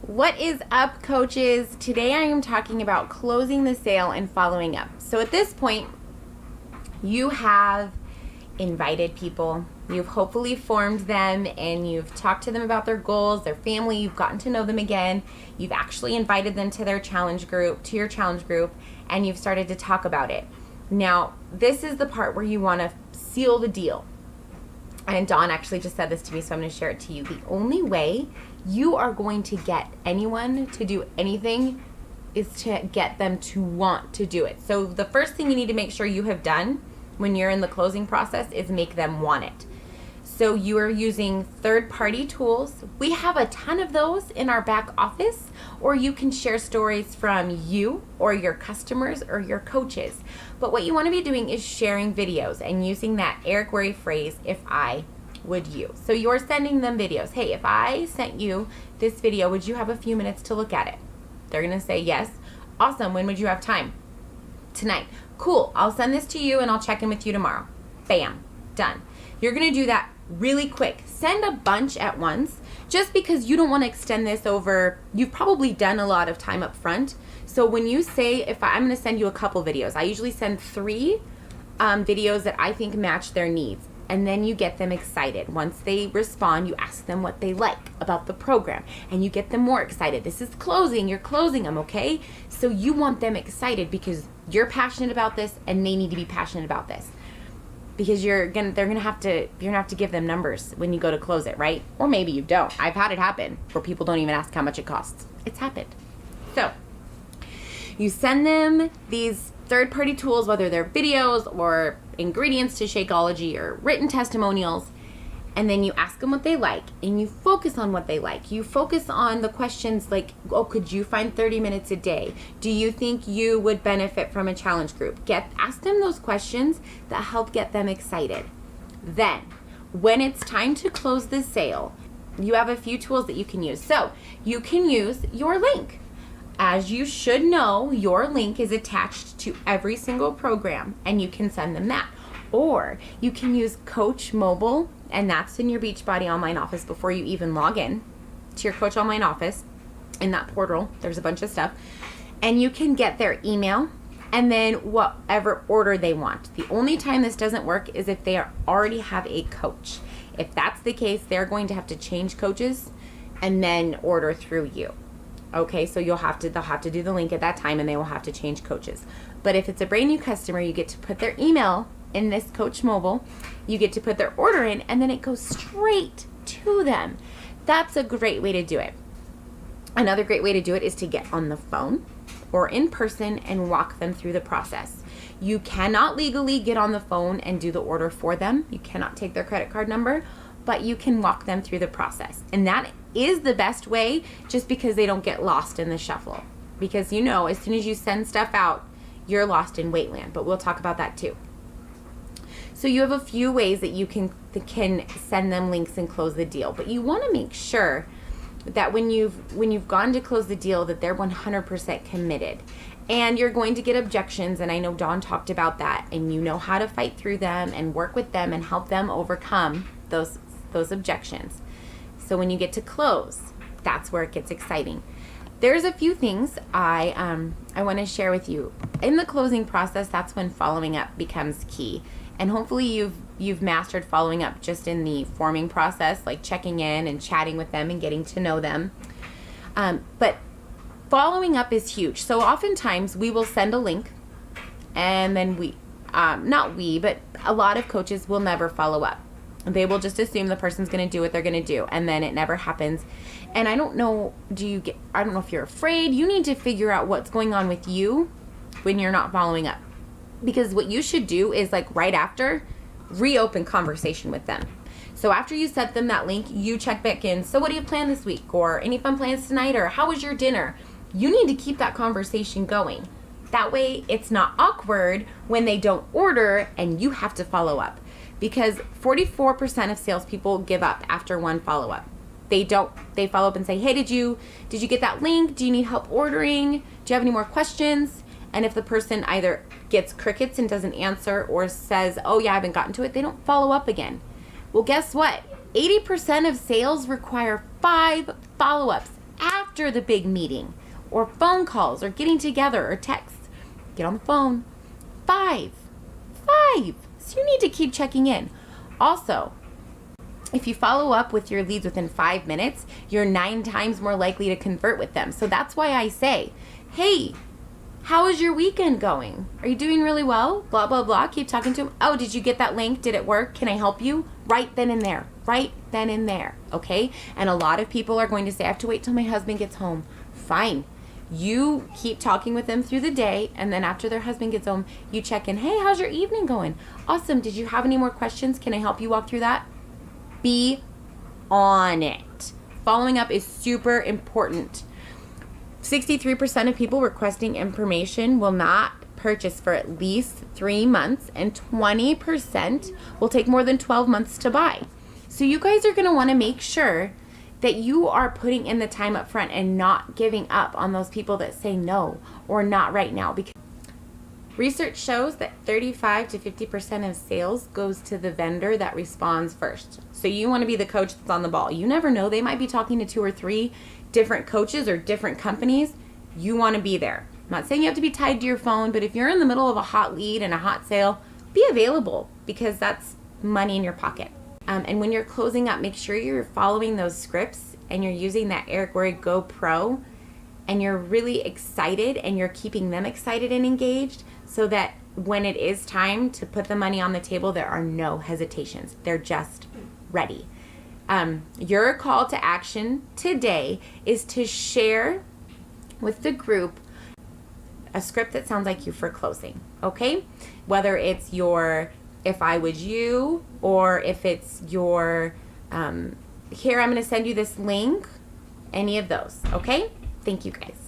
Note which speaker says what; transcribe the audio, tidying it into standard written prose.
Speaker 1: What is up, coaches? Today I am talking about closing the sale and following up. So at this point, you have invited people. You've hopefully formed them and you've talked to them about their goals, their family. You've gotten to know them again. You've actually invited them to their challenge group, to your challenge group, and you've started to talk about it. Now, this is the part where you want to seal the deal. And Dawn actually just said this to me, so I'm going to share it to you. The only way you are going to get anyone to do anything is to get them to want to do it. So the first thing you need to make sure you have done when you're in the closing process is make them want it. So you are using third-party tools. We have a ton of those in our back office, or you can share stories from you or your customers or your coaches. But what you want to be doing is sharing videos and using that Eric Worre phrase, if I would you. So you're sending them videos. Hey, if I sent you this video, would you have a few minutes to look at it? They're going to say yes. Awesome. When would you have time? Tonight. Cool. I'll send this to you and I'll check in with you tomorrow. Bam. Done. You're going to do that really quick. Send a bunch at once just because you don't want to extend this over. You've probably done a lot of time up front. So when you say, I'm going to send you a couple videos, I usually send 3 videos that I think match their needs. And then you get them excited. Once they respond, you ask them what they like about the program and you get them more excited. This is closing. You're closing them, okay? So you want them excited because you're passionate about this and they need to be passionate about this. Because you're gonna have to give them numbers when you go to close it, right? Or maybe you don't. I've had it happen where people don't even ask how much it costs. It's happened. So you send them these third-party tools, whether they're videos or ingredients to Shakeology or written testimonials, and then you ask them what they like and you focus on what they like. You focus on the questions like, oh, could you find 30 minutes a day? Do you think you would benefit from a challenge group? Ask them those questions that help get them excited. Then, when it's time to close the sale, you have a few tools that you can use. So, you can use your link. As you should know, your link is attached to every single program and you can send them that. Or you can use Coach Mobile, and that's in your Beachbody online office before you even log in to your Coach online office. In that portal, there's a bunch of stuff. And you can get their email and then whatever order they want. The only time this doesn't work is if they already have a coach. If that's the case, they're going to have to change coaches and then order through you. Okay, so they'll have to do the link at that time and they will have to change coaches. But if it's a brand new customer, you get to put their email in this Coach Mobile, you get to put their order in, and then it goes straight to them. That's a great way to do it. Another great way to do it is to get on the phone or in person and walk them through the process. You cannot legally get on the phone and do the order for them. You cannot take their credit card number, but you can walk them through the process. And that is the best way, just because they don't get lost in the shuffle. Because as soon as you send stuff out, you're lost in Waitland, but we'll talk about that too. So you have a few ways that you can send them links and close the deal, but you want to make sure that when you've gone to close the deal that they're 100% committed. And you're going to get objections, and I know Dawn talked about that, and you know how to fight through them and work with them and help them overcome those objections. So when you get to close, that's where it gets exciting. There's a few things I want to share with you. In the closing process, that's when following up becomes key. And hopefully you've mastered following up just in the forming process, like checking in and chatting with them and getting to know them. But following up is huge. So oftentimes we will send a link and then but a lot of coaches will never follow up. They will just assume the person's going to do what they're going to do, and then it never happens. And I don't know if you're afraid. You need to figure out what's going on with you when you're not following up. Because what you should do is, like, right after, reopen conversation with them. So after you sent them that link, you check back in. So what do you plan this week? Or any fun plans tonight? Or how was your dinner? You need to keep that conversation going. That way it's not awkward when they don't order and you have to follow up. Because 44% of salespeople give up after one follow-up. They follow up and say, hey, did you get that link? Do you need help ordering? Do you have any more questions? And if the person either gets crickets and doesn't answer or says, oh yeah, I haven't gotten to it, they don't follow up again. Well, guess what? 80% of sales require 5 follow-ups. after the big meeting, or phone calls, or getting together, or texts. Get on the phone. 5. So you need to keep checking in. Also, if you follow up with your leads within 5 minutes, you're 9 times more likely to convert with them. So that's why I say, hey, how is your weekend going? Are you doing really well? Blah, blah, blah. Keep talking to them. Oh, did you get that link? Did it work? Can I help you? Right then and there. Right then and there. Okay? And a lot of people are going to say, I have to wait till my husband gets home. Fine. You keep talking with them through the day, and then after their husband gets home, you check in. Hey, how's your evening going? Awesome. Did you have any more questions? Can I help you walk through that? Be on it. Following up is super important. 63% of people requesting information will not purchase for at least 3 months, and 20% will take more than 12 months to buy. So you guys are going to want to make sure that you are putting in the time up front and not giving up on those people that say no or not right now. Because research shows that 35 to 50% of sales goes to the vendor that responds first. So you want to be the coach that's on the ball. You never know. They might be talking to 2 or 3 different coaches or different companies. You want to be there. I'm not saying you have to be tied to your phone, but if you're in the middle of a hot lead and a hot sale, be available, because that's money in your pocket. And when you're closing up, make sure you're following those scripts and you're using that Eric Worre Go Pro, and you're really excited and you're keeping them excited and engaged, so that when it is time to put the money on the table, there are no hesitations. They're just ready. Your call to action today is to share with the group a script that sounds like you for closing, okay? Whether it's your if I was you, or if it's your here, I'm going to send you this link, any of those, okay? Thank you guys.